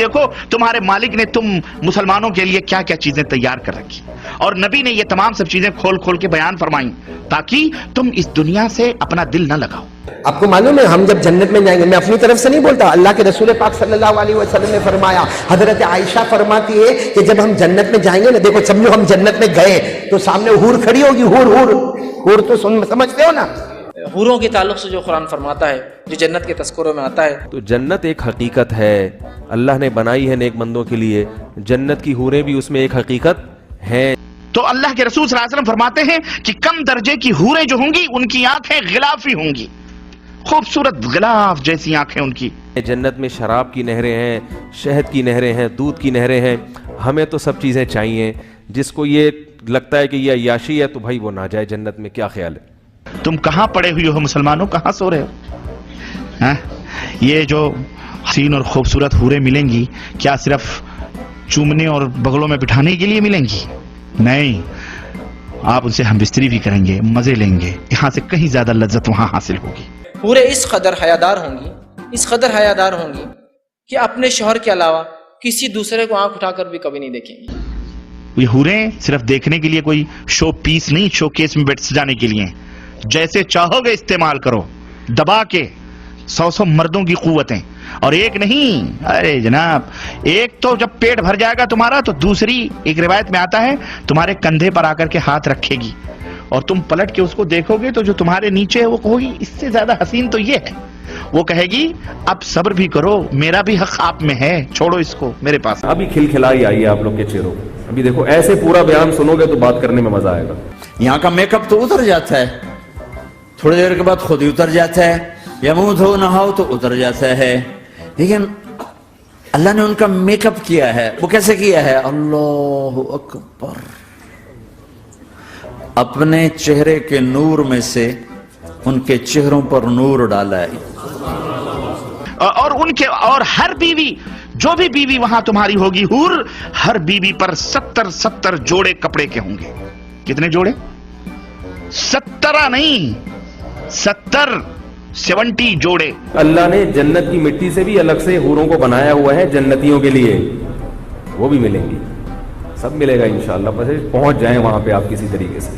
دیکھو تمہارے مالک نے تم مسلمانوں کے لیے کیا کیا چیزیں تیار کر رکھی، اور نبی نے یہ تمام سب چیزیں کھول کھول کے بیان فرمائیں تاکہ تم اس دنیا سے اپنا دل نہ لگاؤ۔ آپ کو معلوم ہے ہم جب جنت میں جائیں گے، میں اپنی طرف سے نہیں بولتا، اللہ کے رسول پاک صلی اللہ علیہ وسلم نے فرمایا، حضرت عائشہ فرماتی ہے کہ جب ہم جنت میں جائیں گے نا، دیکھو سمجھو ہم جنت میں گئے تو سامنے حور کھڑی ہوگی، حور تو سمجھتے ہو نا، حوروں کے تعلق سے جو قرآن فرماتا ہے، جو جنت کے تذکروں میں آتا ہے، تو جنت ایک حقیقت ہے، اللہ نے بنائی ہے نیک بندوں کے لیے، جنت کی حوریں بھی اس میں ایک حقیقت ہیں۔ تو اللہ کے رسول صلی اللہ علیہ وسلم فرماتے ہیں کہ کم درجے کی حوریں جو ہوں گی ان کی آنکھیں غلافی ہوں گی، خوبصورت غلاف جیسی آنکھیں ان کی۔ جنت میں شراب کی نہریں ہیں، شہد کی نہریں ہیں، دودھ کی نہریں ہیں۔ ہمیں تو سب چیزیں چاہیے، جس کو یہ لگتا ہے کہ یہ عیاشی ہے تو بھائی وہ نہ جائے جنت میں۔ کیا خیال ہے؟ تم کہاں پڑے ہوئے ہو مسلمانوں، کہاں سو رہے ہو؟ یہ جو حسین اور خوبصورت حوریں ملیں گی کیا صرف چومنے اور بغلوں میں بٹھانے کے لیے ملیں گی؟ نہیں، آپ ان سے ہم بستری بھی کریں گے، مزے لیں گے، یہاں سے کہیں زیادہ لذت وہاں حاصل ہوگی۔ حوریں اس قدر حیادار ہوں گی، اس قدر حیادار ہوں گی کہ اپنے شوہر کے علاوہ کسی دوسرے کو آنکھ اٹھا کر بھی کبھی نہیں دیکھیں گی۔ یہ حوریں صرف دیکھنے کے لیے کوئی شو پیس نہیں، شو کیس میں بیٹھ سجانے کے لیے، جیسے چاہو گے استعمال کرو، دبا کے 100 مردوں کی قوتیں، اور ایک نہیں، ارے جناب ایک تو جب پیٹ بھر جائے گا تمہارا تو دوسری ایک روایت میں آتا ہے تمہارے کندھے پر آ کر کے ہاتھ رکھے گی، اور تم پلٹ کے اس کو دیکھو گے تو جو تمہارے نیچے ہے وہ کہو گی اس سے زیادہ حسین تو یہ ہے، وہ کہے گی اب صبر بھی کرو، میرا بھی حق آپ میں ہے، چھوڑو اس کو میرے پاس۔ ابھی کھلکھلائی آئی ہے آپ لوگ کے چہروں پہ، ابھی دیکھو ایسے پورا بیان سنو گے تو بات کرنے میں مزہ آئے گا۔ یہاں کا میک اپ تو اتر جاتا ہے، تھوڑی دیر کے بعد خود ہی اتر جاتا ہے، یا منہ دھو نہاؤ تو اتر جاتا ہے، لیکن اللہ نے ان کا میک اپ کیا ہے، وہ کیسے کیا ہے؟ اللہ اکبر، اپنے چہرے کے نور میں سے ان کے چہروں پر نور ڈالا ہے، اور ہر بیوی، جو بھی بیوی وہاں تمہاری ہوگی حور، ہر بیوی پر 70 جوڑے کپڑے کے ہوں گے۔ کتنے جوڑے؟ 70 نہیں، 70 جوڑے۔ اللہ نے جنت کی مٹی سے بھی الگ سے حوروں کو بنایا ہوا ہے جنتیوں کے لیے، وہ بھی ملیں گی، سب ملے گا انشاءاللہ، بس پہنچ جائیں وہاں پہ آپ کسی طریقے سے۔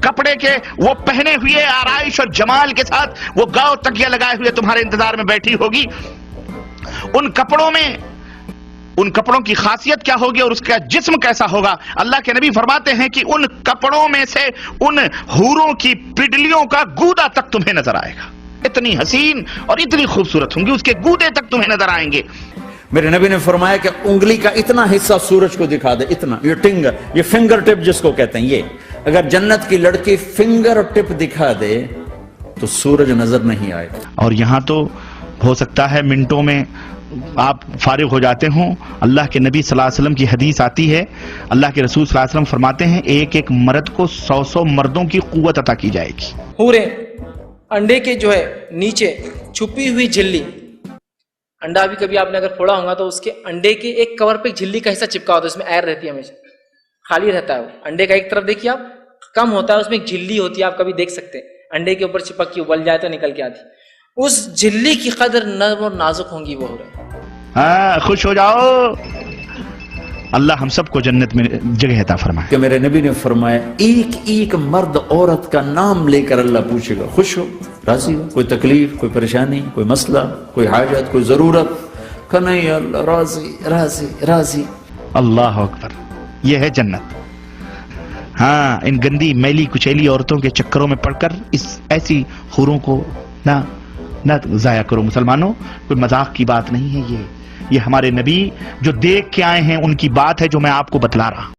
کپڑے کے وہ پہنے ہوئے آرائش اور جمال کے ساتھ وہ گاؤ تکیہ لگائے ہوئے تمہارے انتظار میں بیٹھی ہوگی۔ ان کپڑوں کی خاصیت کیا ہوگی اور اس کا جسم کیسا ہوگا؟ اللہ کے نبی فرماتے ہیں کہ ان کپڑوں میں سے ان حوروں کی پڈلیوں کا گودا تک تمہیں نظر آئے گا، اتنی حسین اور اتنی خوبصورت ہوں گی، اس کے گودے تک تمہیں نظر آئیں گے۔ میرے نبی نے فرمایا کہ انگلی کا اتنا حصہ سورج کو دکھا دے، اتنا، یہ فنگر ٹپ جس کو کہتے ہیں، یہ اگر جنت کی لڑکی فنگر ٹپ دکھا دے تو سورج نظر نہیں آئے۔ اور یہاں تو ہو سکتا ہے منٹوں میں آپ فارغ ہو جاتے ہوں، اللہ کے نبی صلی اللہ علیہ وسلم کی حدیث آتی ہے، اللہ کے رسول صلی اللہ علیہ وسلم فرماتے ہیں ایک ایک مرد کو 100 مردوں کی قوت عطا کی جائے گی۔ حوریں انڈے کے جو ہے نیچے چھپی ہوئی جھلی، انڈا بھی کبھی آپ نے اگر پھوڑا ہوگا تو اس کے انڈے کے ایک کور پہ جھلی کا حصہ چپکا ہوتا ہے، اس میں ایئر رہتی ہے، ہمیشہ خالی رہتا ہے وہ انڈے کا، ایک طرف دیکھیے آپ کم ہوتا ہے، اس میں ایک جھلی ہوتی ہے، آپ کبھی دیکھ سکتے ہیں، انڈے کے اوپر چپک کے ابل جائے تو نکل کے آتی، اس جھلی کی قدر نرم اور نازک ہوں گی وہ حوریں۔ ہاں خوش ہو جاؤ، اللہ ہم سب کو جنت میں جگہ عطا فرمائے۔ کہ میرے نبی نے فرمایا ایک ایک مرد عورت کا نام لے کر اللہ پوچھے گا، خوش ہو، راضی ہو، کوئی تکلیف، کوئی پریشانی، کوئی مسئلہ، کوئی حاجت، کوئی ضرورت؟ کہ نہیں اللہ، راضی راضی راضی۔ اللہ اکبر، یہ ہے جنت۔ ہاں ان گندی میلی کچیلی عورتوں کے چکروں میں پڑ کر اس ایسی حوروں کو نہ ضائع کرو مسلمانوں، کوئی مذاق کی بات نہیں ہے، یہ ہمارے نبی جو دیکھ کے آئے ہیں ان کی بات ہے جو میں آپ کو بتلا رہا ہوں۔